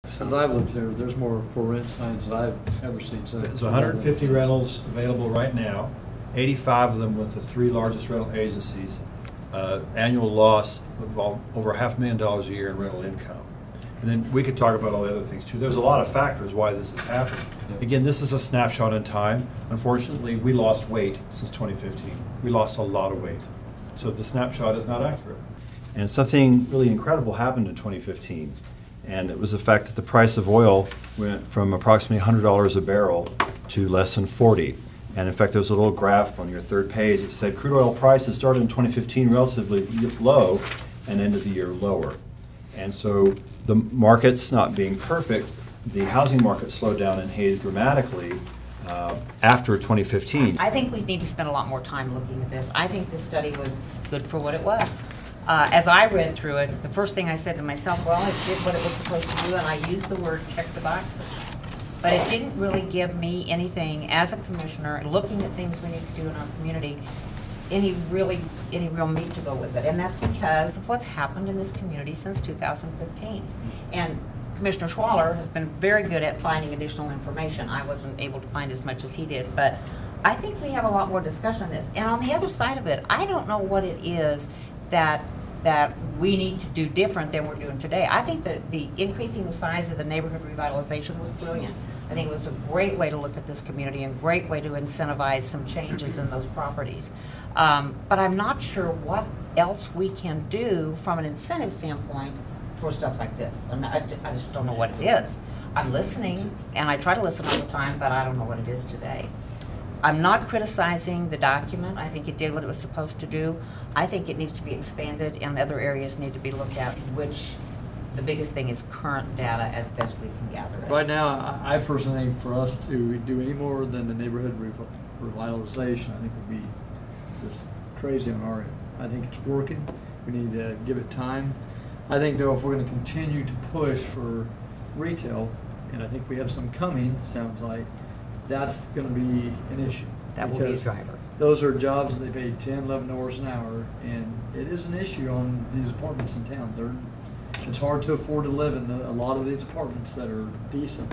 Since I've lived here, there's more for rent signs than I've ever seen. So There's 150 rentals available right now, 85 of them with the 3 largest rental agencies, annual loss of over $500,000 a year in rental income. And then we could talk about all the other things too. There's a lot of factors why this is happening. Yep. Again, this is a snapshot in time. Unfortunately, we lost weight since 2015. We lost a lot of weight. So the snapshot is not accurate. And something really incredible happened in 2015. And it was the fact that the price of oil went from approximately $100 a barrel to less than 40. And in fact, there's a little graph on your third page that said crude oil prices started in 2015 relatively low and ended the year lower. And so the markets not being perfect, the housing market slowed down and hazed dramatically after 2015. I think we need to spend a lot more time looking at this. I think this study was good for what it was. As I read through it, the first thing I said to myself, well, it did what it was supposed to do, and I used the word check the boxes. But it didn't really give me anything, as a commissioner, looking at things we need to do in our community, any real meat to go with it. And that's because of what's happened in this community since 2015. And Commissioner Schwaller has been very good at finding additional information. I wasn't able to find as much as he did, but I think we have a lot more discussion on this. And on the other side of it, I don't know what it is that we need to do different than we're doing today. I think that the increasing the size of the neighborhood revitalization was brilliant. I think it was a great way to look at this community and a great way to incentivize some changes in those properties. But I'm not sure what else we can do from an incentive standpoint for stuff like this. And I just don't know what it is. I'm listening, and I try to listen all the time, but I don't know what it is today. I'm not criticizing the document. I think it did what it was supposed to do. I think it needs to be expanded and other areas need to be looked at, which the biggest thing is current data as best we can gather it. Right now, I personally think for us to do any more than the neighborhood revitalization, I think would be just crazy on our end. I think it's working. We need to give it time. I think, though, if we're going to continue to push for retail, and I think we have some coming, sounds like, that's going to be an issue. That will be a driver. Those are jobs that they pay 10, 11 hours an hour, and it is an issue on these apartments in town. It's hard to afford to live in a lot of these apartments that are decent.